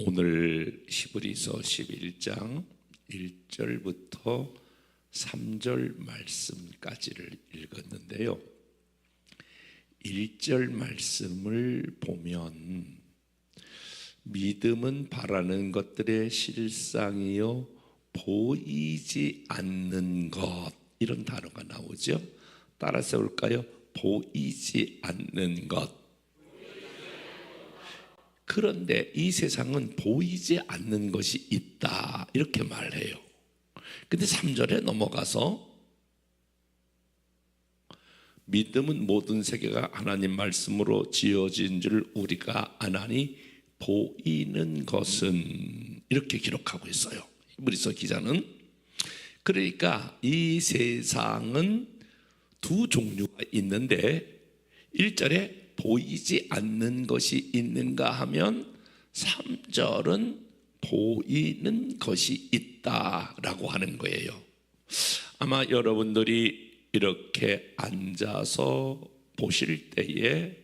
오늘 히브리서 11장 1절부터 3절 말씀까지를 읽었는데요. 1절 말씀을 보면 믿음은 바라는 것들의 실상이요 보이지 않는 것, 이런 단어가 나오죠. 따라서 볼까요? 보이지 않는 것. 그런데 이 세상은 보이지 않는 것이 있다, 이렇게 말해요. 근데 3절에 넘어가서 믿음은 모든 세계가 하나님 말씀으로 지어진 줄 우리가 아나니 보이는 것은, 이렇게 기록하고 있어요, 히브리서 기자는. 그러니까 이 세상은 두 종류가 있는데 1절에 보이지 않는 것이 있는가 하면 3절은 보이는 것이 있다라고 하는 거예요. 아마 여러분들이 이렇게 앉아서 보실 때에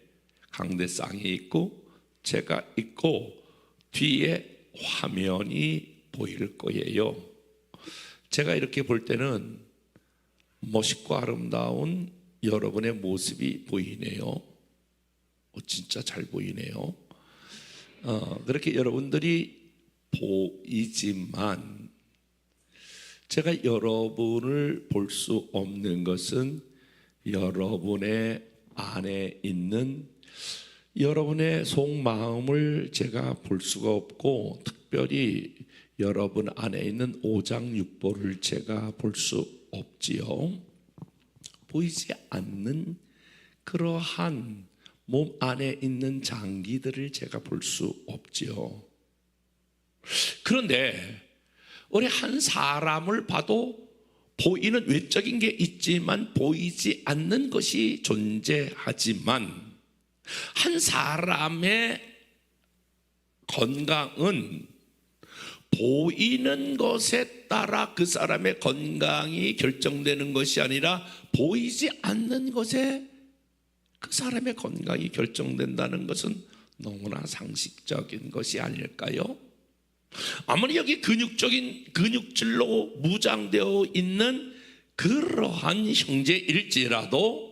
강대상이 있고 제가 있고 뒤에 화면이 보일 거예요. 제가 이렇게 볼 때는 멋있고 아름다운 여러분의 모습이 보이네요. 진짜 잘 보이네요. 그렇게 여러분들이 보이지만 제가 여러분을 볼 수 없는 것은 여러분의 안에 있는 여러분의 속마음을 제가 볼 수가 없고, 특별히 여러분 안에 있는 오장육부를 제가 볼 수 없지요. 보이지 않는 그러한 몸 안에 있는 장기들을 제가 볼 수 없지요. 그런데 우리 한 사람을 봐도 보이는 외적인 게 있지만 보이지 않는 것이 존재하지만, 한 사람의 건강은 보이는 것에 따라 그 사람의 건강이 결정되는 것이 아니라 보이지 않는 것에 그 사람의 건강이 결정된다는 것은 너무나 상식적인 것이 아닐까요? 아무리 여기 근육질로 무장되어 있는 그러한 형제일지라도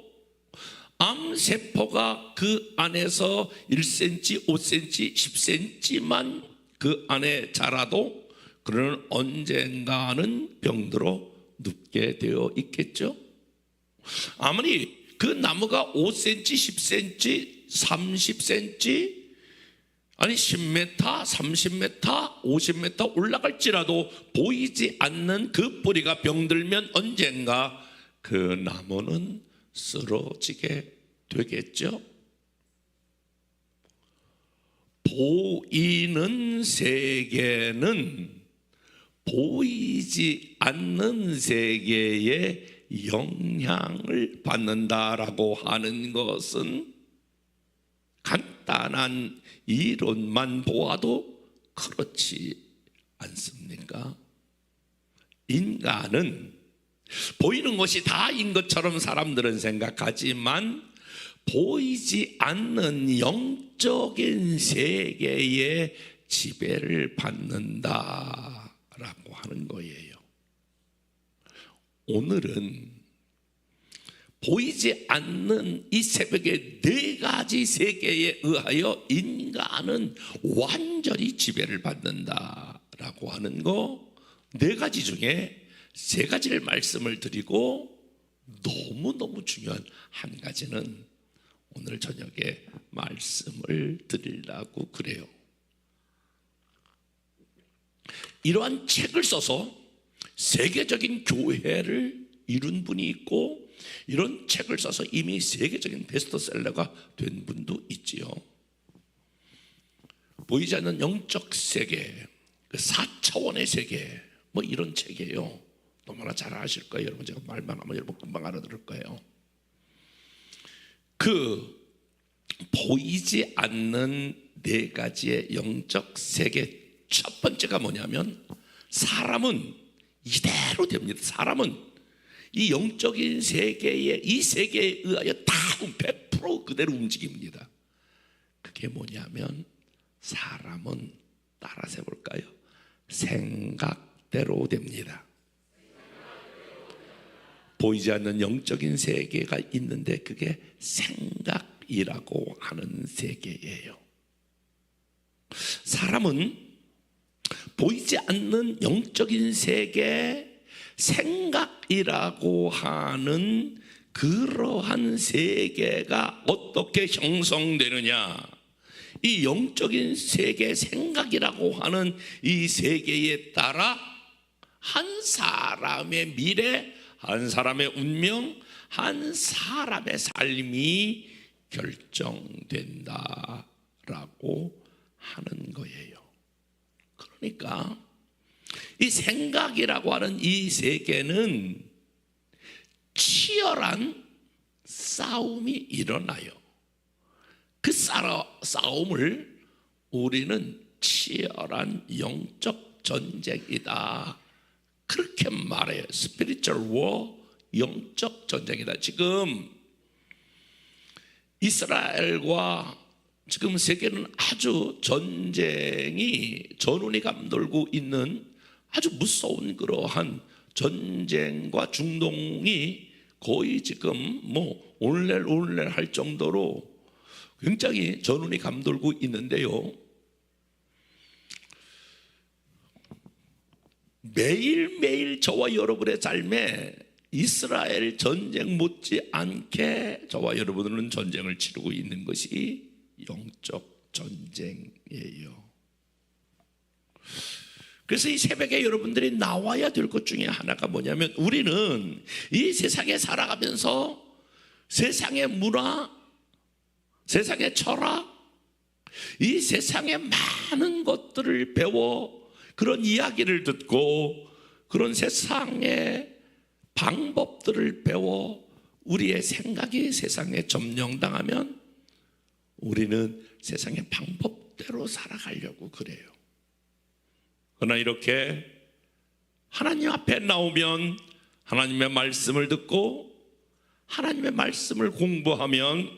암세포가 그 안에서 1cm, 5cm, 10cm만 그 안에 자라도 그는 언젠가는 병들어 눕게 되어 있겠죠. 아무리 그 나무가 5cm, 10cm, 30cm, 아니 10m, 30m, 50m 올라갈지라도 보이지 않는 그 뿌리가 병들면 언젠가 그 나무는 쓰러지게 되겠죠. 보이는 세계는 보이지 않는 세계에 영향을 받는다라고 하는 것은 간단한 이론만 보아도 그렇지 않습니까? 인간은 보이는 것이 다인 것처럼 사람들은 생각하지만 보이지 않는 영적인 세계에 지배를 받는다라고 하는 거예요. 오늘은 보이지 않는 이 새벽의 네 가지 세계에 의하여 인간은 완전히 지배를 받는다라고 하는 거, 네 가지 중에 세 가지를 말씀을 드리고 너무너무 중요한 한 가지는 오늘 저녁에 말씀을 드리려고 그래요. 이러한 책을 써서 세계적인 교회를 이룬 분이 있고, 이런 책을 써서 이미 세계적인 베스트셀러가 된 분도 있지요. 보이지 않는 영적 세계, 4차원의 세계, 뭐 이런 책이에요. 너무나 잘 아실 거예요. 여러분, 제가 말만 하면 여러분 금방 알아들을 거예요. 그 보이지 않는 네 가지의 영적 세계, 첫 번째가 뭐냐면 사람은 이대로 됩니다. 사람은 이 영적인 세계에, 이 세계에 의하여 다 100% 그대로 움직입니다. 그게 뭐냐면 사람은 따라서 해볼까요? 생각대로 됩니다. 보이지 않는 영적인 세계가 있는데 그게 생각이라고 하는 세계예요. 사람은 보이지 않는 영적인 세계, 생각이라고 하는 그러한 세계가 어떻게 형성되느냐, 이 영적인 세계, 생각이라고 하는 이 세계에 따라 한 사람의 미래, 한 사람의 운명, 한 사람의 삶이 결정된다라고 하는 거예요. 그러니까 이 생각이라고 하는 이 세계는 치열한 싸움이 일어나요. 그 싸움을 우리는 치열한 영적 전쟁이다, 그렇게 말해요. Spiritual war, 영적 전쟁이다. 지금 이스라엘과 지금 세계는 아주 전운이 감돌고 있는 아주 무서운 그러한 전쟁과 중동이 거의 지금 올렐 할 정도로 굉장히 전운이 감돌고 있는데요. 매일매일 저와 여러분의 삶에 이스라엘 전쟁 못지않게 저와 여러분은 전쟁을 치르고 있는 것이 영적 전쟁이에요. 그래서 이 새벽에 여러분들이 나와야 될 것 중에 하나가 뭐냐면, 우리는 이 세상에 살아가면서 세상의 문화, 세상의 철학, 이 세상의 많은 것들을 배워 그런 이야기를 듣고 그런 세상의 방법들을 배워 우리의 생각이 세상에 점령당하면 우리는 세상의 방법대로 살아가려고 그래요. 그러나 이렇게 하나님 앞에 나오면 하나님의 말씀을 듣고 하나님의 말씀을 공부하면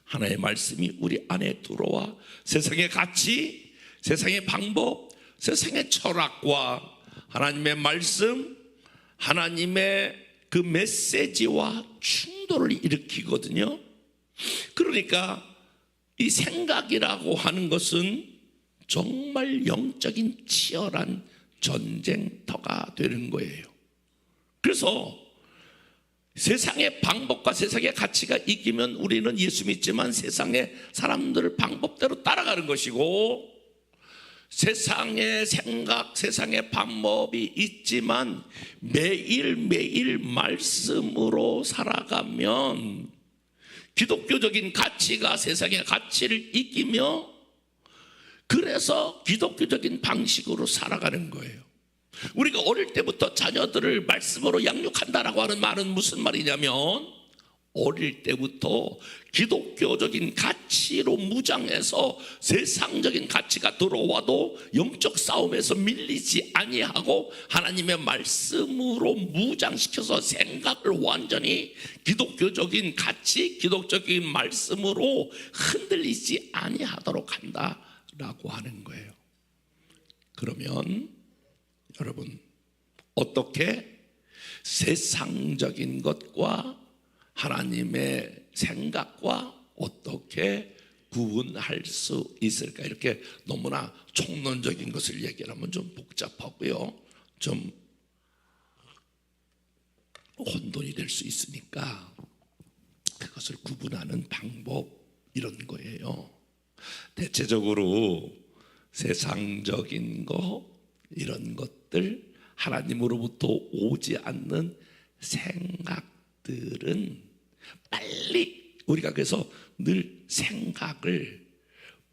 하나님의 말씀이 우리 안에 들어와 세상의 가치, 세상의 방법, 세상의 철학과 하나님의 말씀, 하나님의 그 메시지와 충돌을 일으키거든요. 그러니까 이 생각이라고 하는 것은 정말 영적인 치열한 전쟁터가 되는 거예요. 그래서 세상의 방법과 세상의 가치가 이기면 우리는 예수 믿지만 세상의 사람들을 방법대로 따라가는 것이고, 세상의 생각, 세상의 방법이 있지만 매일매일 말씀으로 살아가면 기독교적인 가치가 세상의 가치를 이기며, 그래서 기독교적인 방식으로 살아가는 거예요. 우리가 어릴 때부터 자녀들을 말씀으로 양육한다라고 하는 말은 무슨 말이냐면, 어릴 때부터 기독교적인 가치로 무장해서 세상적인 가치가 들어와도 영적 싸움에서 밀리지 아니하고 하나님의 말씀으로 무장시켜서 생각을 완전히 기독교적인 가치, 기독적인 말씀으로 흔들리지 아니하도록 한다라고 하는 거예요. 그러면 여러분, 어떻게 세상적인 것과 하나님의 생각과 어떻게 구분할 수 있을까? 이렇게 너무나 총론적인 것을 얘기하면 좀 복잡하고요, 좀 혼돈이 될 수 있으니까 그것을 구분하는 방법, 이런 거예요. 대체적으로 세상적인 거, 이런 것들, 하나님으로부터 오지 않는 생각들은 빨리, 우리가 그래서 늘 생각을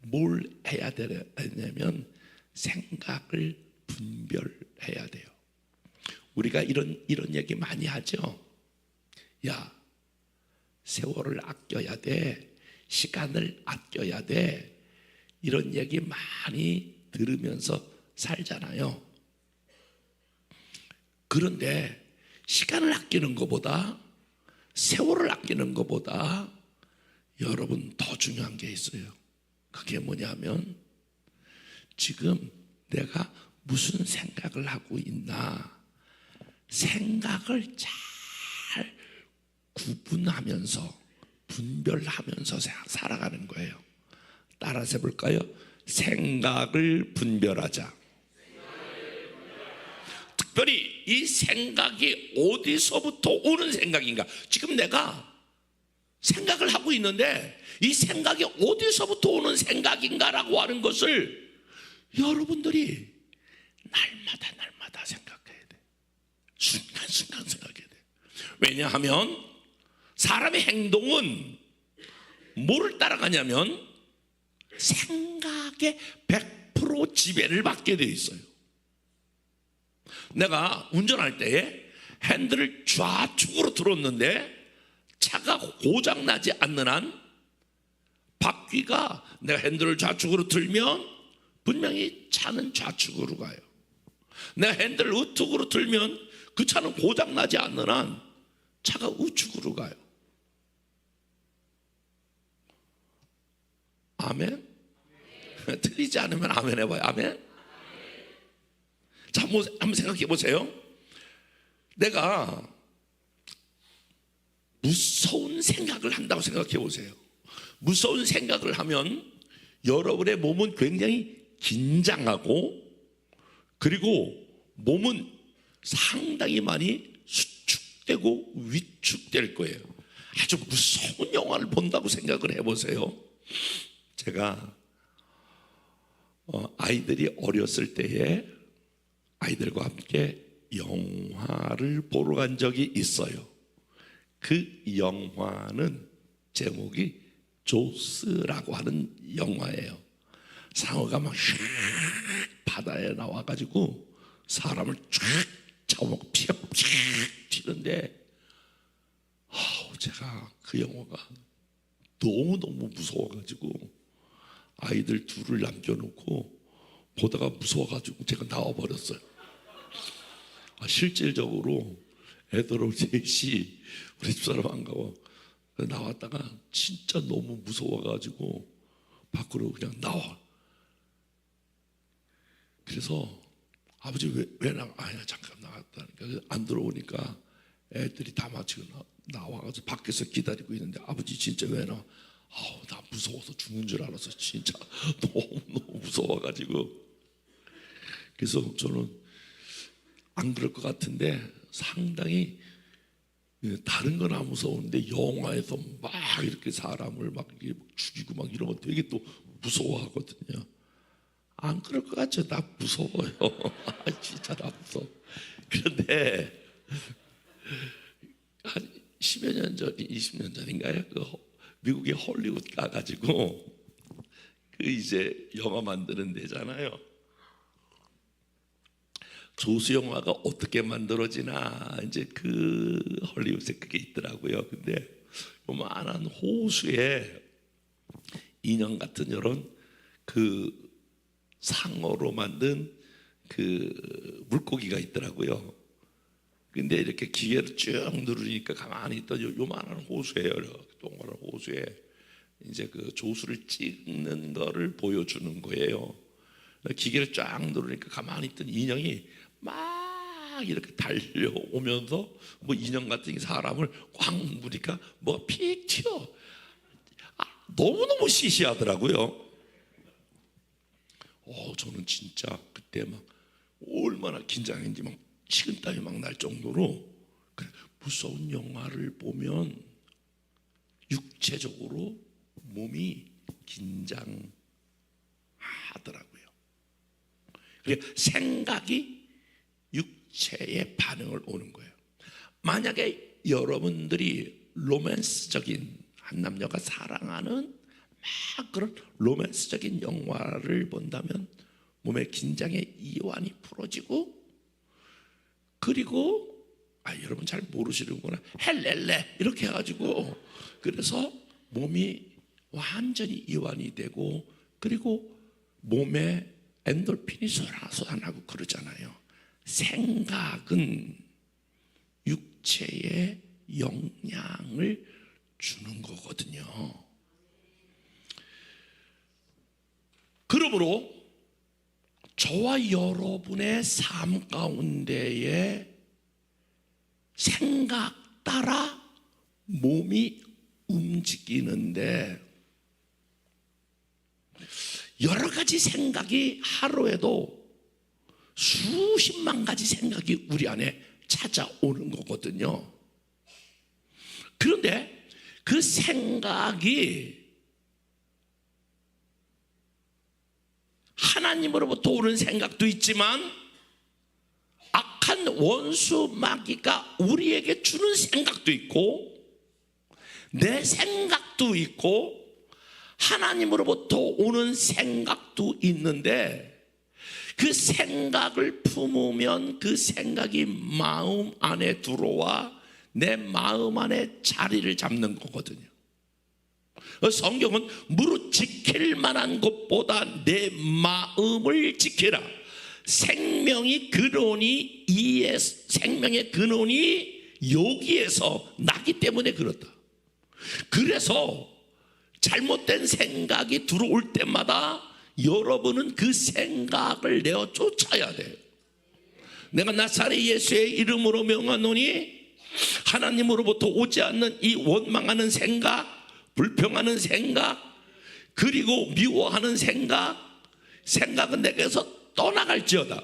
뭘 해야 되냐면 생각을 분별해야 돼요. 우리가 이런 얘기 많이 하죠. 야, 세월을 아껴야 돼, 시간을 아껴야 돼, 이런 얘기 많이 들으면서 살잖아요. 그런데 시간을 아끼는 것보다, 세월을 아끼는 것보다 여러분 더 중요한 게 있어요. 그게 뭐냐면 지금 내가 무슨 생각을 하고 있나, 생각을 잘 구분하면서 분별하면서 살아가는 거예요. 따라서 해볼까요? 생각을 분별하자. 특별히 이 생각이 어디서부터 오는 생각인가? 지금 내가 생각을 하고 있는데 이 생각이 어디서부터 오는 생각인가라고 하는 것을 여러분들이 날마다 생각해야 돼. 순간순간 생각해야 돼. 왜냐하면 사람의 행동은 뭐를 따라가냐면 생각에 100% 지배를 받게 되어 있어요. 내가 운전할 때에 핸들을 좌측으로 들었는데 차가 고장나지 않는 한 바퀴가 내가 핸들을 좌측으로 들면 분명히 차는 좌측으로 가요. 내가 핸들을 우측으로 들면 그 차는 고장나지 않는 한 차가 우측으로 가요. 아멘? 틀리지 않으면 아멘 해봐요. 아멘? 자, 한번 생각해 보세요. 내가 무서운 생각을 한다고 생각해 보세요. 무서운 생각을 하면 여러분의 몸은 굉장히 긴장하고, 그리고 몸은 상당히 많이 수축되고 위축될 거예요. 아주 무서운 영화를 본다고 생각을 해보세요. 제가 아이들이 어렸을 때에 아이들과 함께 영화를 보러 간 적이 있어요. 그 영화는 제목이 조스라고 하는 영화예요. 상어가 막 바다에 나와가지고 사람을 쫙 잡아먹고 피가 쫙 튀는데, 제가 그 영화가 너무너무 무서워가지고 아이들 둘을 남겨놓고 보다가 무서워가지고 제가 나와버렸어요. 실질적으로 애들 셋이 우리 집사람 안 가고 나왔다가 진짜 너무 무서워가지고 밖으로 그냥 나와. 그래서 아버지 왜 잠깐 나갔다니까 안 들어오니까 애들이 다 마치고 나와가지고 밖에서 기다리고 있는데, 아버지 진짜 왜 나와? 나 무서워서 죽는 줄 알았어. 진짜 너무 무서워가지고. 그래서 저는 안 그럴 것 같은데 상당히 다른 건 안 무서운데 영화에서 막 이렇게 사람을 막 죽이고 막 이런 거 되게 또 무서워하거든요. 안 그럴 것 같죠? 나 무서워요. 진짜 나 무서워. 그런데 한 10여 년 전, 20년 전인가요? 미국의 헐리우드 가가지고 이제 영화 만드는 데잖아요. 조수 영화가 어떻게 만들어지나 이제 그 헐리우드에 그게 있더라고요. 근데 요만한 호수에 인형 같은 이런 그 상어로 만든 그 물고기가 있더라고요. 근데 이렇게 기계를 쭉 누르니까 가만히 있던 요만한 호수예요. 동그란 호수에 이제 그 조수를 찍는 거를 보여주는 거예요. 기계를 쫙 누르니까 가만히 있던 인형이 막 이렇게 달려오면서 뭐 인형 같은 사람을 꽉 무니까 뭐가 픽 튀어. 너무너무 시시하더라고요. 저는 진짜 그때 막 얼마나 긴장했는지 막 식은땀이 막 날 정도로, 무서운 영화를 보면 육체적으로 몸이 긴장하더라고요. 그러니까 생각이 육체의 반응을 오는 거예요. 만약에 여러분들이 로맨스적인 한 남녀가 사랑하는 막 그런 로맨스적인 영화를 본다면 몸의 긴장의 이완이 풀어지고, 그리고 여러분 잘 모르시는구나, 헬렐레 이렇게 해가지고 그래서 몸이 완전히 이완이 되고, 그리고 몸에 엔돌핀이 솟아나고 그러잖아요. 생각은 육체에 영향을 주는 거거든요. 그러므로 저와 여러분의 삶 가운데에 생각 따라 몸이 움직이는데, 여러 가지 생각이 하루에도 수십만 가지 생각이 우리 안에 찾아오는 거거든요. 그런데 그 생각이 하나님으로부터 오는 생각도 있지만, 악한 원수 마귀가 우리에게 주는 생각도 있고, 내 생각도 있고, 하나님으로부터 오는 생각도 있는데, 그 생각을 품으면 그 생각이 마음 안에 들어와 내 마음 안에 자리를 잡는 거거든요. 성경은 무릇 지킬 만한 것보다 내 마음을 지키라. 생명의 근원이 생명의 근원이 여기에서 나기 때문에 그렇다. 그래서 잘못된 생각이 들어올 때마다 여러분은 그 생각을 내어 쫓아야 돼요. 내가 나사렛 예수의 이름으로 명하노니, 하나님으로부터 오지 않는 이 원망하는 생각, 불평하는 생각, 그리고 미워하는 생각은 내게서 떠나갈지어다.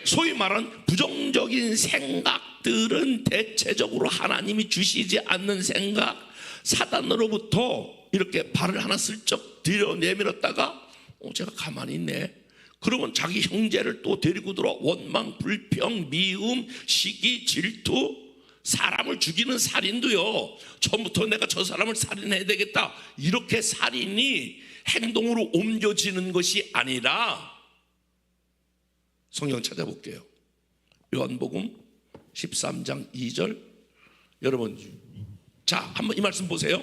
소위 말하는 부정적인 생각들은 대체적으로 하나님이 주시지 않는 생각, 사단으로부터 이렇게 발을 하나 슬쩍 들여 내밀었다가 제가 가만히 있네, 그러면 자기 형제를 또 데리고 들어 원망, 불평, 미움, 시기, 질투, 사람을 죽이는 살인도요, 처음부터 내가 저 사람을 살인해야 되겠다 이렇게 살인이 행동으로 옮겨지는 것이 아니라, 성경 찾아볼게요. 요한복음 13장 2절. 여러분, 자, 한번 이 말씀 보세요.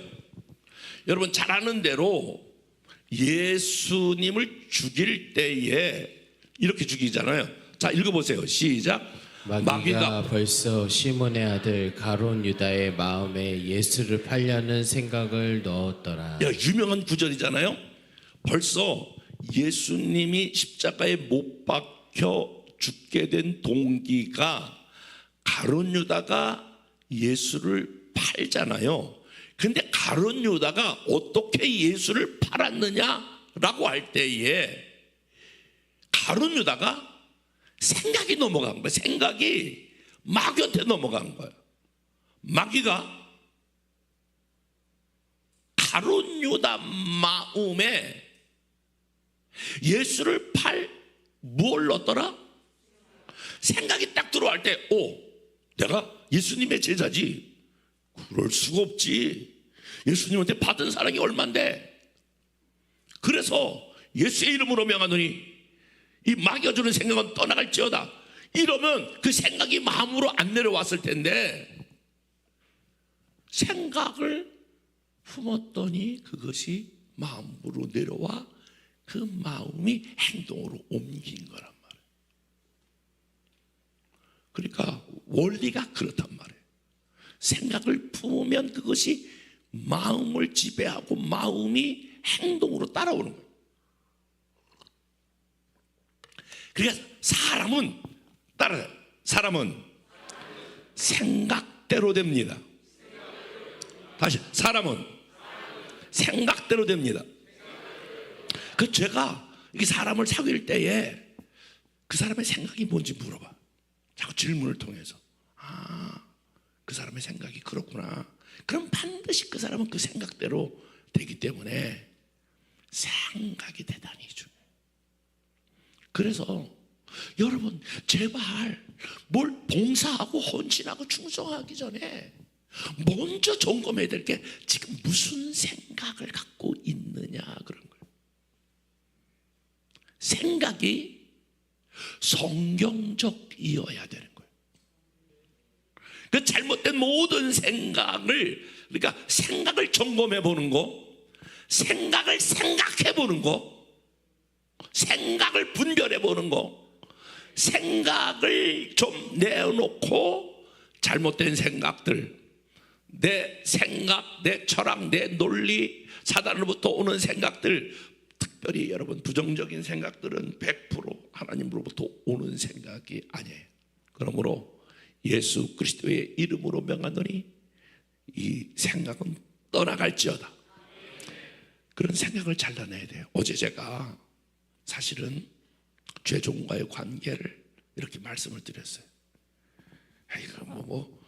여러분 잘 아는 대로 예수님을 죽일 때에 이렇게 죽이잖아요. 자, 읽어보세요. 시작. 마귀가 벌써 시몬의 아들 가룟 유다의 마음에 예수를 팔려는 생각을 넣었더라. 유명한 구절이잖아요. 벌써 예수님이 십자가에 못 박혀 죽게 된 동기가 가룟 유다가 예수를 팔잖아요. 근데 가룟 유다가 어떻게 예수를 팔았느냐라고 할 때에, 가룟 유다가 생각이 넘어간 거예요. 생각이 마귀한테 넘어간 거예요. 마귀가 가룟 유다 마음에 예수를 뭘 넣었더라? 생각이 딱 들어갈 때, 내가 예수님의 제자지. 그럴 수가 없지. 예수님한테 받은 사랑이 얼만데. 그래서 예수의 이름으로 명하노니 이 마귀가 주는 생각은 떠나갈지어다. 이러면 그 생각이 마음으로 안 내려왔을 텐데, 생각을 품었더니 그것이 마음으로 내려와 그 마음이 행동으로 옮긴 거란 말이에요. 그러니까 원리가 그렇단 말이에요. 생각을 품으면 그것이 마음을 지배하고 마음이 행동으로 따라오는 거예요. 그러니까 사람은 생각대로 됩니다. 다시, 사람은 생각대로 됩니다. 그 제가 이 사람을 사귈 때에 그 사람의 생각이 뭔지 물어봐. 자꾸 질문을 통해서. 그 사람의 생각이 그렇구나. 그럼 반드시 그 사람은 그 생각대로 되기 때문에 생각이 대단히 중요해요. 그래서 여러분, 제발 뭘 봉사하고 헌신하고 충성하기 전에 먼저 점검해야 될 게 지금 무슨 생각을 갖고 있느냐, 그런 거예요. 생각이 성경적이어야 되는 거예요. 그 잘못된 모든 생각을, 그러니까 생각을 점검해 보는 거, 생각을 생각해 보는 거, 생각을 분별해 보는 거, 생각을 좀 내어놓고 잘못된 생각들, 내 생각, 내 철학, 내 논리, 사단으로부터 오는 생각들, 특별히 여러분 부정적인 생각들은 100% 하나님으로부터 오는 생각이 아니에요. 그러므로 예수 그리스도의 이름으로 명하노니 이 생각은 떠나갈지어다. 그런 생각을 잘라내야 돼요. 어제 제가 사실은 죄종과의 관계를 이렇게 말씀을 드렸어요. 이거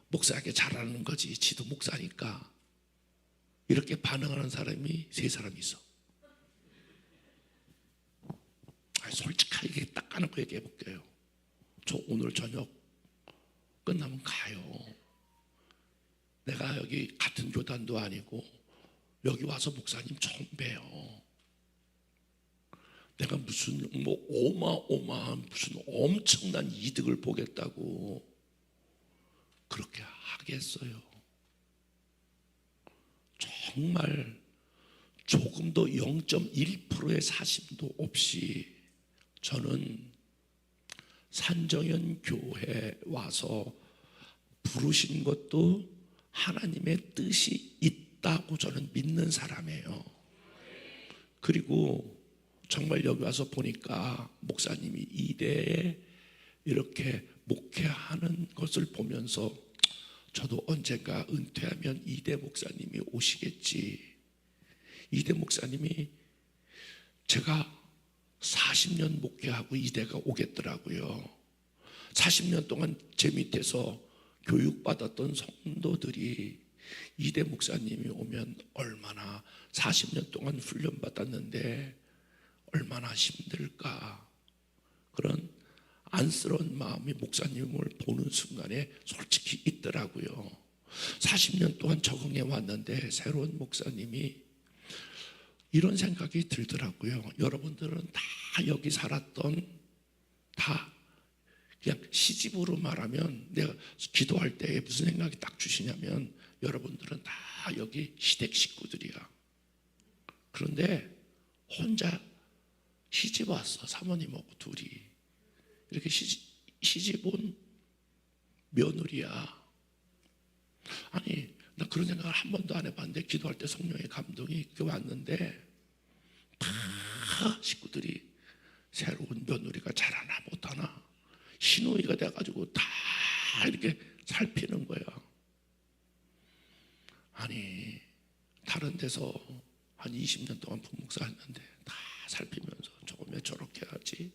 목사에게 잘하는 거지, 지도 목사니까. 이렇게 반응하는 사람이 3사람 있어. 솔직하게 딱 까놓고 얘기해 볼게요. 저 오늘 저녁 끝나면 가요. 내가 여기 같은 교단도 아니고 여기 와서 목사님 처음 봬요. 내가 무슨 어마어마한 무슨 엄청난 이득을 보겠다고 그렇게 하겠어요. 정말 조금도 0.1%의 사심도 없이 저는 산정현 교회에 와서 부르신 것도 하나님의 뜻이 있다고 저는 믿는 사람이에요. 그리고 정말 여기 와서 보니까 목사님이 이대에 이렇게 목회하는 것을 보면서 저도 언젠가 은퇴하면 이대 목사님이 오시겠지. 이대 목사님이 제가 40년 목회하고 이대가 오겠더라고요. 40년 동안 제 밑에서 교육받았던 성도들이 이대 목사님이 오면 얼마나 40년 동안 훈련받았는데 얼마나 힘들까. 그런 안쓰러운 마음이 목사님을 보는 순간에 솔직히 있더라고요. 40년 동안 적응해 왔는데 새로운 목사님이 이런 생각이 들더라고요. 여러분들은 다 여기 살았던, 다 그냥 시집으로 말하면, 내가 기도할 때 무슨 생각이 딱 주시냐면 여러분들은 다 여기 시댁 식구들이야. 그런데 혼자 시집 왔어. 사모님하고 둘이 이렇게 시집 온 며느리야. 아니, 나 그런 생각을 한 번도 안 해봤는데 기도할 때 성령의 감동이 이렇게 왔는데 다 식구들이 새로운 며느리가 잘하나 못하나 신우이가 돼가지고 다 이렇게 살피는 거야. 아니, 다른 데서 한 20년 동안 부목사 했는데 다 살피면서 저거 왜 저렇게 하지?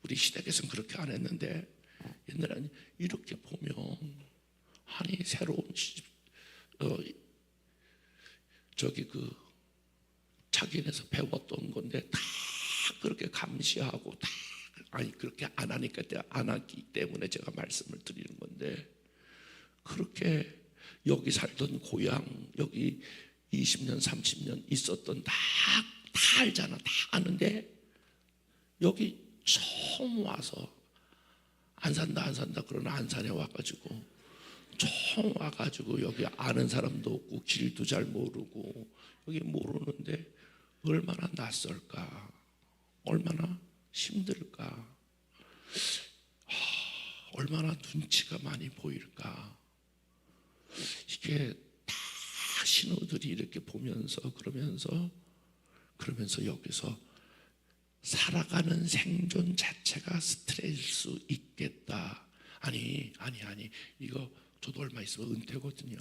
우리 시댁에서는 그렇게 안 했는데 옛날에는 이렇게 보면, 아니 새로운 시집 자기네에서 배웠던 건데 다 그렇게 감시하고 다, 아니 그렇게 안 하니까 안 하기 때문에 제가 말씀을 드리는 건데, 그렇게 여기 살던 고향 여기 20년 30년 있었던 다 알잖아. 다 아는데 여기 처음 와서 안 산다 그러나 안산에 와가지고 처음 와가지고 여기 아는 사람도 없고 길도 잘 모르고 여기 모르는데 얼마나 낯설까, 얼마나 힘들까, 얼마나 눈치가 많이 보일까. 이게 다 신우들이 이렇게 보면서 그러면서 여기서 살아가는 생존 자체가 스트레스일 수 있겠다. 아니 이거 저도 얼마 있으면 은퇴거든요.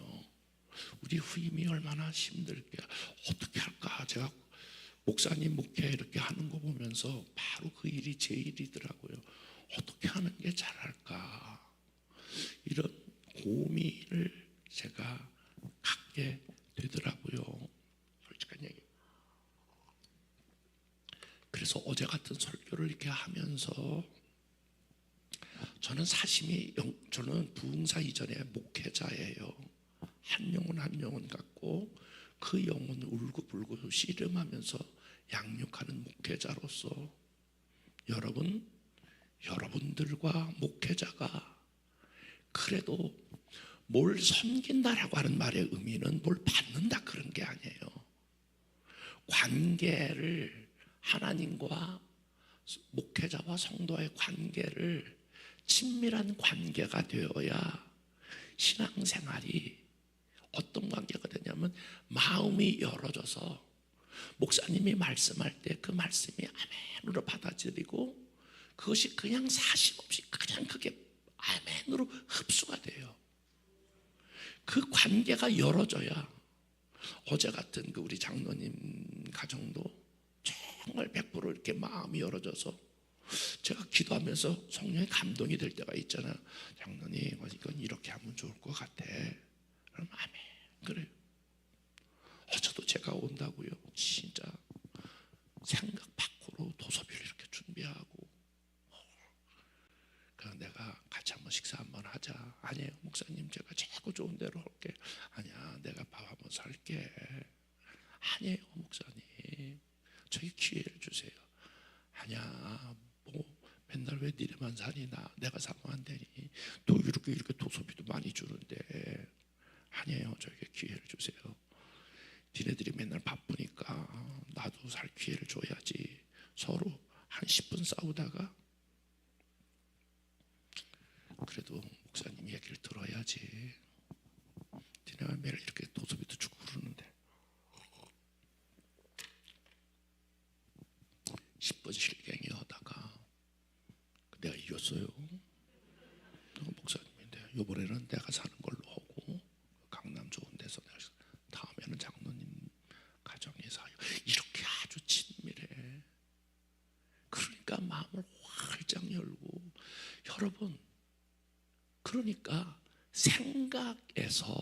우리 후임이 얼마나 힘들게 어떻게 할까. 제가 목사님 목회 이렇게 하는 거 보면서 바로 그 일이 제 일이더라고요. 어떻게 하는 게 잘할까. 이런 고민을 제가 갖게 되더라고요. 솔직한 얘기. 그래서 어제 같은 설교를 이렇게 하면서 저는 저는 부흥사 이전에 목회자예요. 한 영혼 갖고 그 영혼을 울고불고 씨름하면서 양육하는 목회자로서 여러분들과 목회자가 그래도 뭘 섬긴다라고 하는 말의 의미는 뭘 받는다 그런 게 아니에요. 관계를, 하나님과 목회자와 성도의 관계를 친밀한 관계가 되어야 신앙생활이 어떤 관계가 되냐면 마음이 열어져서 목사님이 말씀할 때 그 말씀이 아멘으로 받아들이고 그것이 그냥 사심 없이 그냥 그게 아멘으로 흡수가 돼요. 그 관계가 열어져야 어제 같은 그 우리 장로님 가정도 정말 100% 이렇게 마음이 열어져서 제가 기도하면서 성령의 감동이 될 때가 있잖아요. 장로님 이건 이렇게 하면 좋을 것 같아. 그럼 아멘 그래요. 어제도 제가 온다고요. 진짜 생각 밖으로 도서비를 이렇게 준비하고 그럼 내가 같이 한번 식사 한번 하자. 아니에요 목사님 제가 최고 좋은 대로 할게. 아니야 내가 밥 한번 살게. 아니에요 목사님 저희 기회를 주세요. 아니야 뭐 맨날 왜 니네만 사니나 내가 사면 안 되니 또 이렇게 도서비도 많이 주는데 아니에요 저에게 기회를 주세요. 니네들이 맨날 바쁘니까 나도 살 기회를 줘야지. 서로 한 10분 싸우다가 그래도 목사님 얘기를 들어야지. 니네가 매일 이렇게 도서비도 주고 그러는데 10분 실갱이 하다가 내가 이겼어요. 목사님인데 이번에는 내가 사는 걸로 하고 강남 좋은 데서 내가 다음에는 장로님 가정에 사요. 이렇게 아주 친밀해. 그러니까 마음을 활짝 열고 여러분 그러니까 생각에서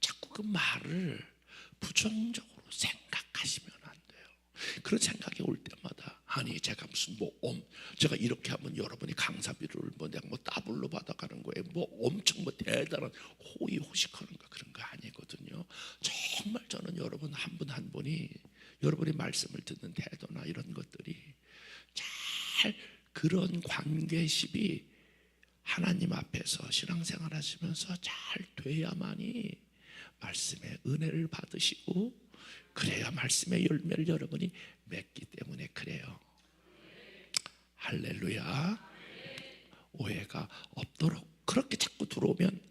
자꾸 그 말을 부정적으로 생각하시면 안 돼요. 그런 생각이 올 때마다 아니 제가 무슨 제가 이렇게 하면 여러분이 강사비를 내가 더블로 받아가는 거예요. 엄청 대단한 호의호식하는가 그런 거 아니거든요. 정말 저는 여러분 한 분 한 분이 여러분이 말씀을 듣는 태도나 이런 것들이 잘 그런 관계십이 하나님 앞에서 신앙생활 하시면서 잘 돼야만이 말씀의 은혜를 받으시고 그래야 말씀의 열매를 여러분이 맺기 때문에 그래요. 할렐루야. 오해가 없도록 그렇게 자꾸 들어오면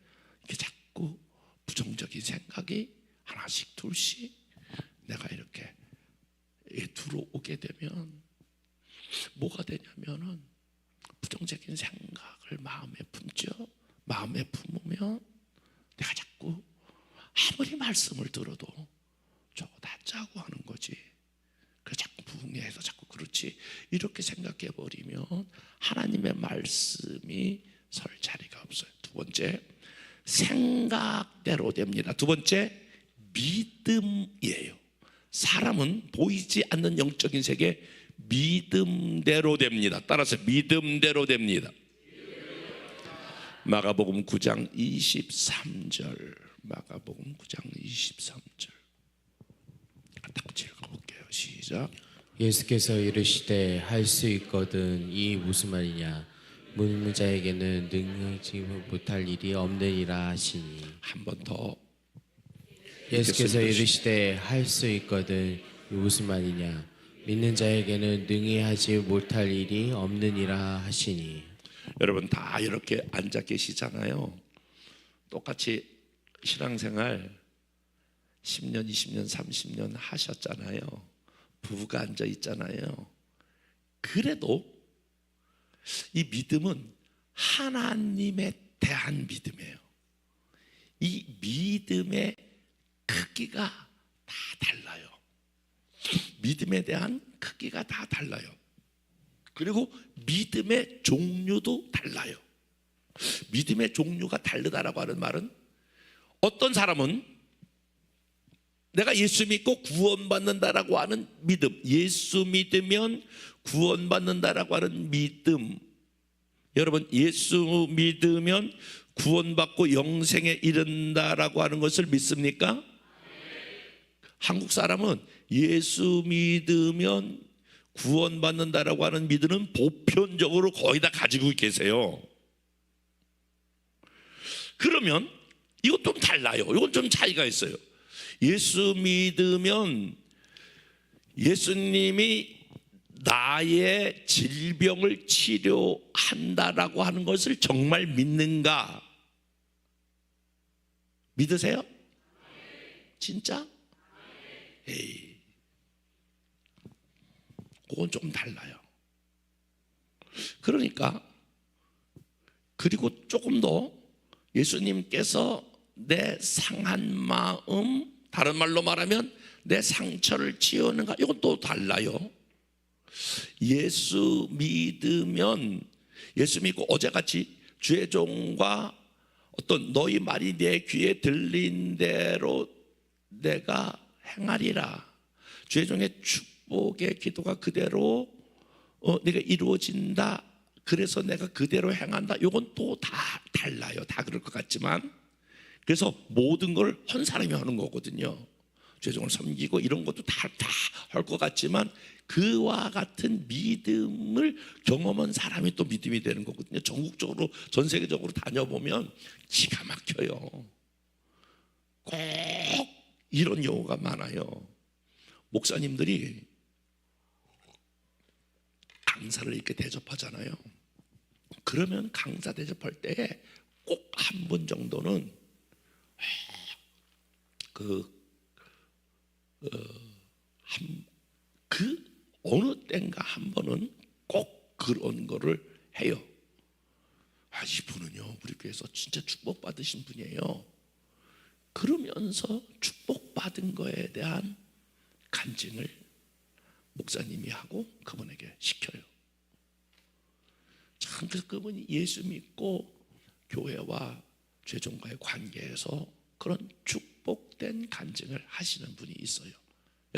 이게 자꾸 부정적인 생각이 하나씩 둘씩 내가 이렇게 들어오게 되면 뭐가 되냐면은 부정적인 생각을 마음에 품죠. 마음에 품으면 내가 자꾸 아무리 말씀을 들어도 저거 다 짜고 하는 거지. 그래서 자꾸 부흥해서 자꾸 그렇지 이렇게 생각해 버리면 하나님의 말씀이 설 자리가 없어요. 두 번째 생각대로 됩니다. 두 번째 믿음이에요. 사람은 보이지 않는 영적인 세계 믿음대로 됩니다. 따라서 믿음대로 됩니다. 마가복음 9장 23절 마가복음 9장 23절 같이 읽어볼게요. 시작. 예수께서 이르시되 할 수 있거든 이 무슨 말이냐 묻는 자에게는 능히 못할 일이 없느니라 하시니. 한 번 더. 예수께서 이르시되 할 수 있거든 이 무슨 말이냐 믿는 자에게는 능히 하지 못할 일이 없느니라 하시니. 여러분 다 이렇게 앉아 계시잖아요. 똑같이 신앙생활 10년, 20년, 30년 하셨잖아요. 부부가 앉아 있잖아요. 그래도 이 믿음은 하나님에 대한 믿음이에요. 이 믿음의 크기가 다 달라요. 믿음에 대한 크기가 다 달라요. 그리고 믿음의 종류도 달라요. 믿음의 종류가 다르다라고 하는 말은 어떤 사람은 내가 예수 믿고 구원받는다라고 하는 믿음, 예수 믿으면 구원받는다라고 하는 믿음. 여러분 예수 믿으면 구원받고 영생에 이른다라고 하는 것을 믿습니까? 한국 사람은 예수 믿으면 구원받는다라고 하는 믿음은 보편적으로 거의 다 가지고 계세요. 그러면 이것 좀 달라요. 이건 좀 차이가 있어요. 예수 믿으면 예수님이 나의 질병을 치료한다라고 하는 것을 정말 믿는가? 믿으세요? 진짜? 에이, 그건 좀 달라요. 그러니까 그리고 조금 더 예수님께서 내 상한 마음, 다른 말로 말하면 내 상처를 치유하는가, 이건 또 달라요. 예수 믿으면, 예수 믿고 어제같이 주의 종과 어떤 너희 말이 내 귀에 들린 대로 내가 행하리라, 주의 종의 축복의 기도가 그대로 내가 이루어진다, 그래서 내가 그대로 행한다, 이건 또 다 달라요. 다 그럴 것 같지만, 그래서 모든 걸 한 사람이 하는 거거든요. 주의 종을 섬기고 이런 것도 다 할 것 같지만, 그와 같은 믿음을 경험한 사람이 또 믿음이 되는 거거든요. 전국적으로, 전 세계적으로 다녀보면 기가 막혀요. 꼭 이런 경우가 많아요. 목사님들이 강사를 이렇게 대접하잖아요. 그러면 강사 대접할 때 꼭 한 분 정도는 어느 땐가 한 번은 꼭 그런 거를 해요. 이분은요, 우리 교회에서 진짜 축복받으신 분이에요. 그러면서 축복받은 거에 대한 간증을 목사님이 하고 그분에게 시켜요. 참, 그래서 그분이 예수 믿고 교회와 죄종과의 관계에서 그런 축복된 간증을 하시는 분이 있어요.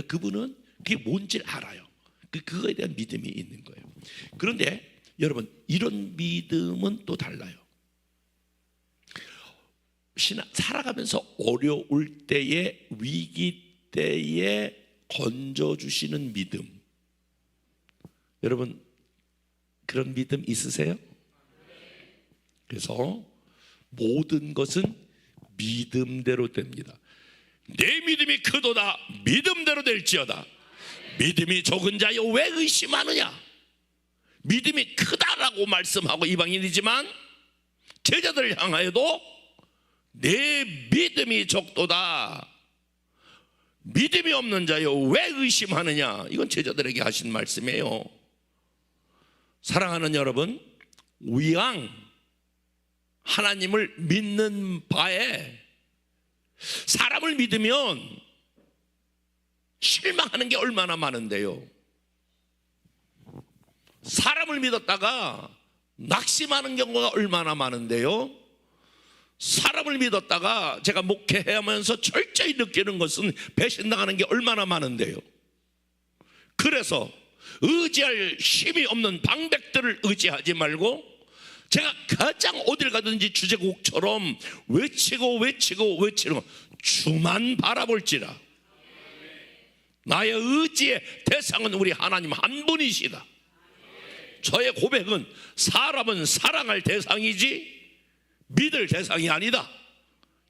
그분은 그게 뭔지 알아요. 그거에 대한 믿음이 있는 거예요. 그런데 여러분, 이런 믿음은 또 달라요. 살아가면서 어려울 때에, 위기 때에 건져주시는 믿음, 여러분 그런 믿음 있으세요? 그래서 모든 것은 믿음대로 됩니다. 내 믿음이 크도다, 믿음대로 될지어다. 믿음이 적은 자여 왜 의심하느냐. 믿음이 크다라고 말씀하고 이방인이지만 제자들을 향하여도 내 믿음이 적도다, 믿음이 없는 자여 왜 의심하느냐, 이건 제자들에게 하신 말씀이에요. 사랑하는 여러분, 위왕 하나님을 믿는 바에 사람을 믿으면 실망하는 게 얼마나 많은데요. 사람을 믿었다가 낙심하는 경우가 얼마나 많은데요. 사람을 믿었다가 제가 목회하면서 철저히 느끼는 것은 배신당하는 게 얼마나 많은데요. 그래서 의지할 힘이 없는 방백들을 의지하지 말고, 제가 가장 어딜 가든지 주제곡처럼 외치고 주만 바라볼지라. 나의 의지의 대상은 우리 하나님 한 분이시다. 저의 고백은 사람은 사랑할 대상이지 믿을 대상이 아니다.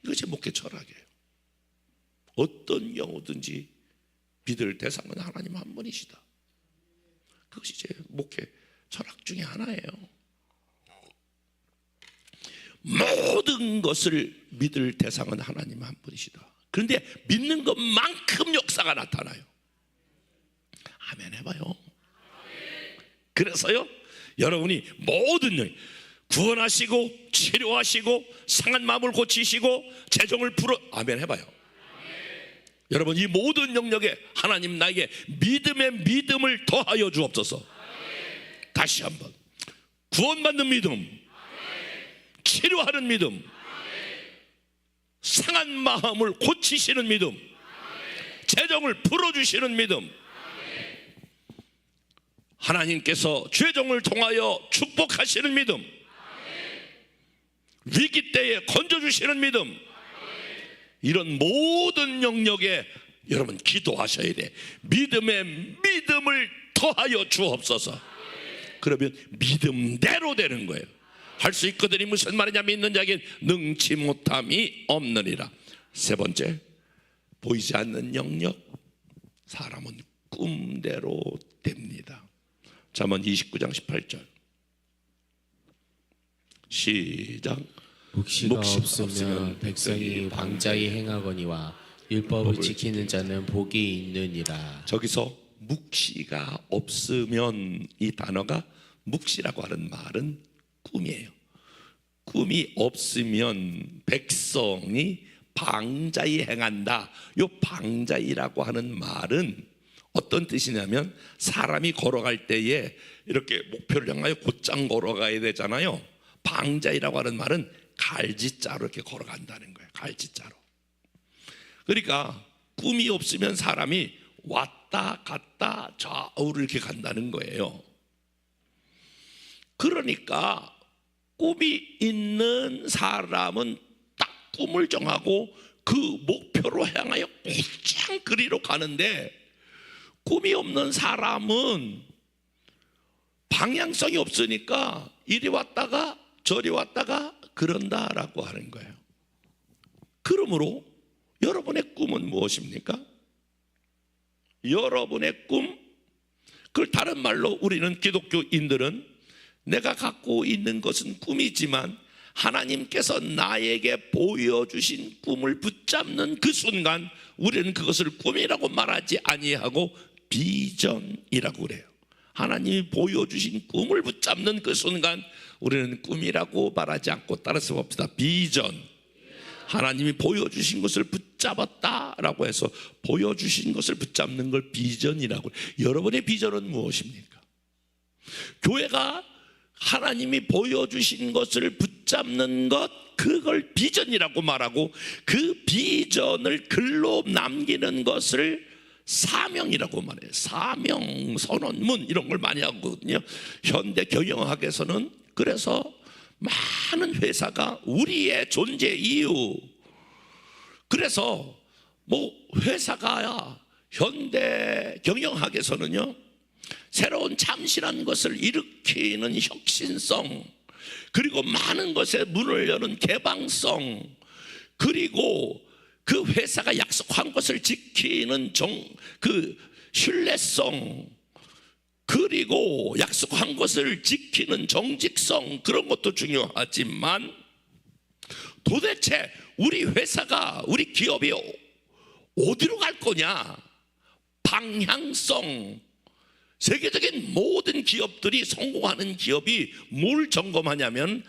이것이 목회 철학이에요. 어떤 경우든지 믿을 대상은 하나님 한 분이시다. 그것이 제 목회 철학 중에 하나예요. 모든 것을 믿을 대상은 하나님 한 분이시다. 그런데 믿는 것만큼 역사가 나타나요. 아멘 해봐요. 그래서요, 여러분이 모든 일 구원하시고 치료하시고 상한 마음을 고치시고 재정을 풀어, 아멘 해봐요. 여러분, 이 모든 영역에 하나님 나에게 믿음의 믿음을 더하여 주옵소서. 다시 한번, 구원받는 믿음, 치료하는 믿음, 상한 마음을 고치시는 믿음, 재정을 풀어주시는 믿음, 하나님께서 죄종을 통하여 축복하시는 믿음, 위기 때에 건져주시는 믿음, 이런 모든 영역에 여러분 기도하셔야 돼. 믿음의 믿음을 더하여 주옵소서. 그러면 믿음대로 되는 거예요. 할 수 있거든요. 무슨 말이냐, 믿는 자에겐 능치 못함이 없느니라. 세 번째, 보이지 않는 영역, 사람은 꿈대로 됩니다. 잠언 29장 18절 시작. 묵시가 없으면 백성이 방자히 행하거니와 율법을 지키는 자는 복이 있느니라. 저기서 묵시가 없으면, 이 단어가 묵시라고 하는 말은 꿈이에요. 꿈이 없으면 백성이 방자히 행한다. 요 방자히라고 하는 말은 어떤 뜻이냐면 사람이 걸어갈 때에 이렇게 목표를 향하여 곧장 걸어가야 되잖아요. 방자히라고 하는 말은 갈지자로 이렇게 걸어간다는 거예요. 갈지자로. 그러니까 꿈이 없으면 사람이 왔다 갔다 좌우를 이렇게 간다는 거예요. 그러니까 꿈이 있는 사람은 딱 꿈을 정하고 그 목표로 향하여 곧장 그리로 가는데, 꿈이 없는 사람은 방향성이 없으니까 이리 왔다가 저리 왔다가 그런다라고 하는 거예요. 그러므로 여러분의 꿈은 무엇입니까? 여러분의 꿈, 그걸 다른 말로 우리는 기독교인들은 내가 갖고 있는 것은 꿈이지만 하나님께서 나에게 보여주신 꿈을 붙잡는 그 순간 우리는 그것을 꿈이라고 말하지 아니하고 비전이라고 그래요. 하나님이 보여주신 꿈을 붙잡는 그 순간 우리는 꿈이라고 말하지 않고 따라서 봅시다. 비전. 하나님이 보여주신 것을 붙잡았다라고 해서 보여주신 것을 붙잡는 걸 비전이라고 해요. 여러분의 비전은 무엇입니까? 교회가 하나님이 보여주신 것을 붙잡는 것, 그걸 비전이라고 말하고 그 비전을 글로 남기는 것을 사명이라고 말해요. 사명, 선언문 이런 걸 많이 하거든요. 현대 경영학에서는 그래서 많은 회사가 우리의 존재 이유, 그래서 뭐 회사가 현대 경영학에서는요, 새로운 참신한 것을 일으키는 혁신성, 그리고 많은 것에 문을 여는 개방성, 그리고 그 회사가 약속한 것을 지키는 그 신뢰성, 그리고 약속한 것을 지키는 정직성, 그런 것도 중요하지만 도대체 우리 회사가, 우리 기업이 어디로 갈 거냐, 방향성. 세계적인 모든 기업들이, 성공하는 기업이 뭘 점검하냐면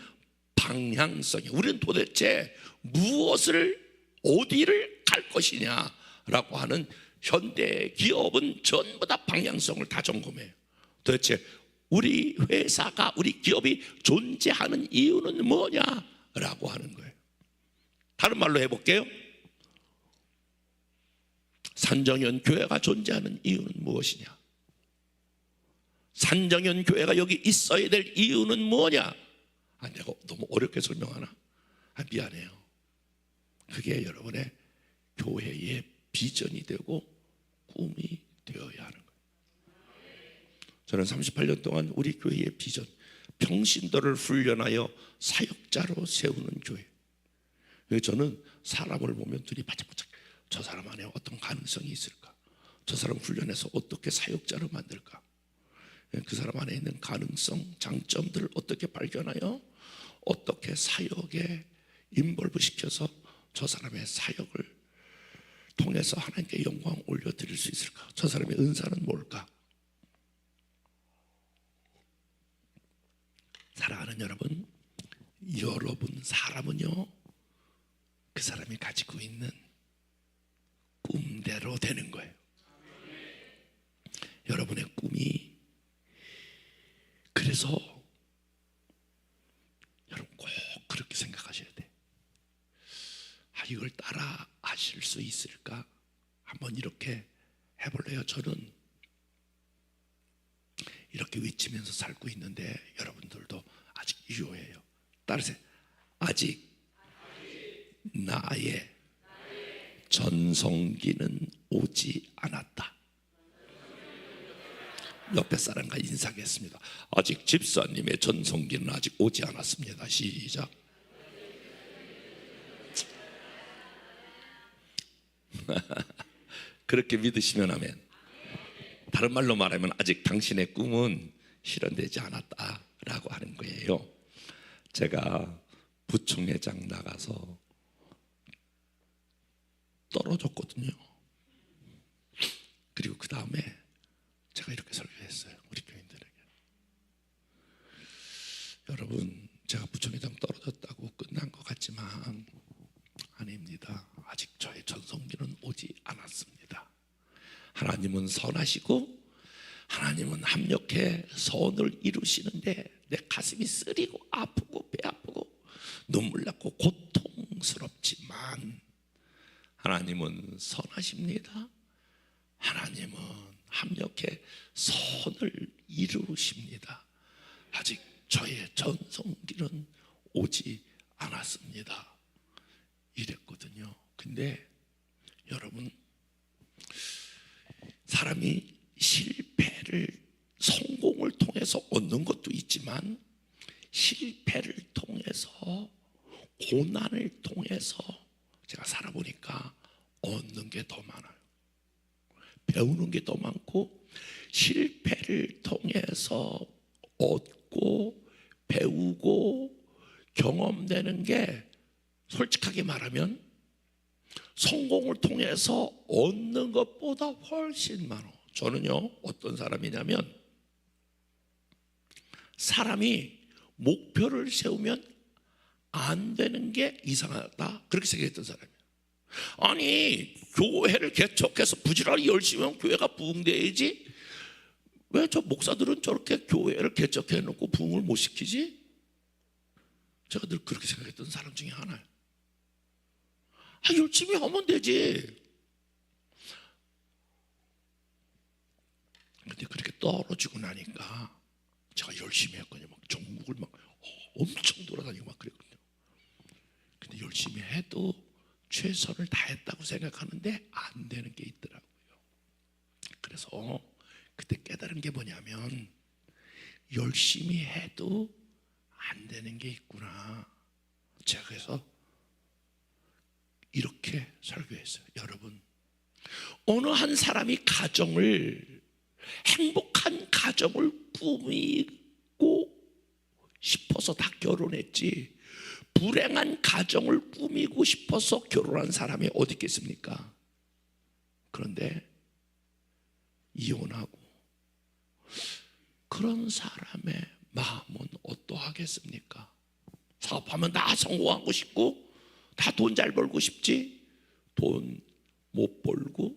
방향성이에요. 우리는 도대체 무엇을, 어디를 갈 것이냐라고 하는, 현대 기업은 전부 다 방향성을 다 점검해요. 도대체 우리 회사가, 우리 기업이 존재하는 이유는 뭐냐라고 하는 거예요. 다른 말로 해볼게요. 산정현 교회가 존재하는 이유는 무엇이냐? 산정현 교회가 여기 있어야 될 이유는 뭐냐? 내가 너무 어렵게 설명하나? 미안해요. 그게 여러분의 교회의 비전이 되고 꿈이 되어야 하는 거예요. 저는 38년 동안 우리 교회의 비전, 평신도를 훈련하여 사역자로 세우는 교회. 저는 사람을 보면 눈이 바짝바짝, 저 사람 안에 어떤 가능성이 있을까? 저 사람 훈련해서 어떻게 사역자로 만들까? 그 사람 안에 있는 가능성, 장점들을 어떻게 발견하여 어떻게 사역에 인볼브 시켜서 저 사람의 사역을 통해서 하나님께 영광 올려드릴 수 있을까? 저 사람의 은사는 뭘까? 사랑하는 여러분, 여러분 사람은요, 그 사람이 가지고 있는 꿈대로 되는 거예요. 여러분의 꿈이, 그래서 여러분 꼭 그렇게 생각하셔야 돼. 이걸 따라 하실 수 있을까? 한번 이렇게 해볼래요? 저는 이렇게 외치면서 살고 있는데 여러분들도 아직 유효해요. 따르세요. 아직 나의 전성기는 오지 않았다. 옆에 사람과 인사하겠습니다. 아직 집사님의 전성기는 아직 오지 않았습니다. 시작. 그렇게 믿으시면 아멘. 다른 말로 말하면 아직 당신의 꿈은 실현되지 않았다라고 하는 거예요. 제가 부총회장 나가서 떨어졌거든요. 그리고 그 다음에 제가 이렇게 설교했어요. 우리 교인들에게. 여러분, 제가 부총회장 떨어졌다고 끝난 것 같지만 아닙니다. 아직 저의 전성기는 오지 않았습니다. 하나님은 선하시고 하나님은 합력해 선을 이루시는데 내 가슴이 쓰리고 아프고 배 아프고 눈물 나고 고통스럽지만 하나님은 선하십니다. 하나님은 합력해 선을 이루십니다. 아직 저의 전성기는 오지 않았습니다. 이랬거든요. 근데 여러분, 사람이 실패를 성공을 통해서 얻는 것도 있지만 실패를 통해서 고난을 통해서 제가 살아보니까 얻는 게 더 많아요. 배우는 게 더 많고 실패를 통해서 얻고 배우고 경험되는 게 솔직하게 말하면 성공을 통해서 얻는 것보다 훨씬 많아. 저는요, 어떤 사람이냐면 사람이 목표를 세우면 안 되는 게 이상하다 그렇게 생각했던 사람이에요. 아니, 교회를 개척해서 부지런히 열심히 하면 교회가 부흥돼야지 왜 저 목사들은 저렇게 교회를 개척해 놓고 부흥을 못 시키지? 제가 늘 그렇게 생각했던 사람 중에 하나예요. 열심히 하면 되지. 근데 그렇게 떨어지고 나니까 제가 열심히 했거든요. 막 전국을 막 엄청 돌아다니고 막 그랬거든요. 근데 열심히 해도 최선을 다했다고 생각하는데 안 되는 게 있더라고요. 그래서 그때 깨달은 게 뭐냐면 열심히 해도 안 되는 게 있구나. 제가 그래서 이렇게 설교했어요. 여러분, 어느 한 사람이 가정을 행복한 가정을 꾸미고 싶어서 다 결혼했지 불행한 가정을 꾸미고 싶어서 결혼한 사람이 어디 있겠습니까? 그런데 이혼하고 그런 사람의 마음은 어떠하겠습니까? 사업하면 다 성공하고 싶고 다 돈 잘 벌고 싶지 돈 못 벌고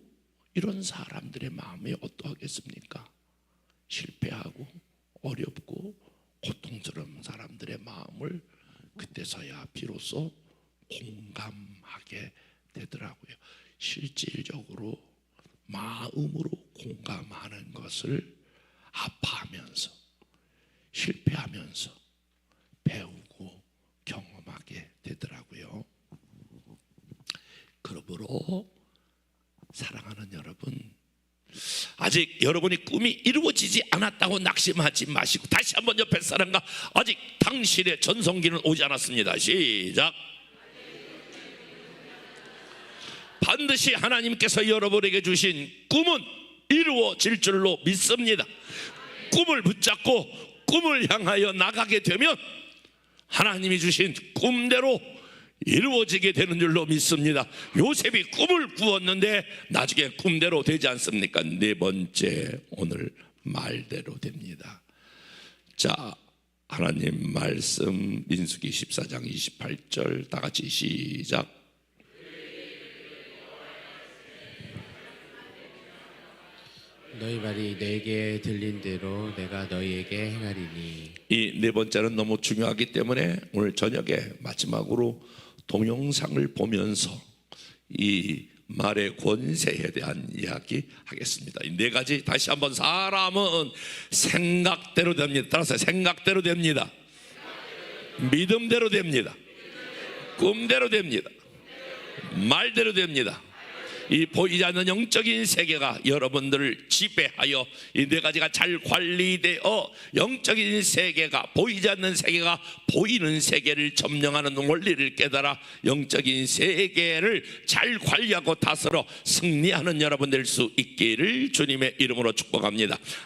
이런 사람들의 마음이 어떠하겠습니까? 실패하고 어렵고 고통스러운 사람들의 마음을 그때서야 비로소 공감하게 되더라고요. 실질적으로 마음으로 공감하는 것을 아파하면서 실패하면서 배우고 경험하게 되더라고요. 그러므로 사랑하는 여러분, 아직 여러분의 꿈이 이루어지지 않았다고 낙심하지 마시고 다시 한번 옆에 사람과 아직 당신의 전성기는 오지 않았습니다. 시작. 반드시 하나님께서 여러분에게 주신 꿈은 이루어질 줄로 믿습니다. 꿈을 붙잡고 꿈을 향하여 나가게 되면 하나님이 주신 꿈대로 이루어지게 되는 줄로 믿습니다. 요셉이 꿈을 꾸었는데 나중에 꿈대로 되지 않습니까? 네 번째, 오늘 말대로 됩니다. 자, 하나님 말씀 민수기 14장 28절 다 같이 시작. 너희 말이 내게 들린 대로 내가 너희에게 행하리니. 이 네 번째는 너무 중요하기 때문에 오늘 저녁에 마지막으로 동영상을 보면서 이 말의 권세에 대한 이야기 하겠습니다. 이 네 가지 다시 한번. 사람은 생각대로 됩니다. 따라서 생각대로 됩니다. 믿음대로 됩니다. 꿈대로 됩니다. 말대로 됩니다. 이 보이지 않는 영적인 세계가 여러분들을 지배하여 이 네 가지가 잘 관리되어 영적인 세계가 보이지 않는 세계가 보이는 세계를 점령하는 원리를 깨달아 영적인 세계를 잘 관리하고 다스려 승리하는 여러분 될 수 있기를 주님의 이름으로 축복합니다.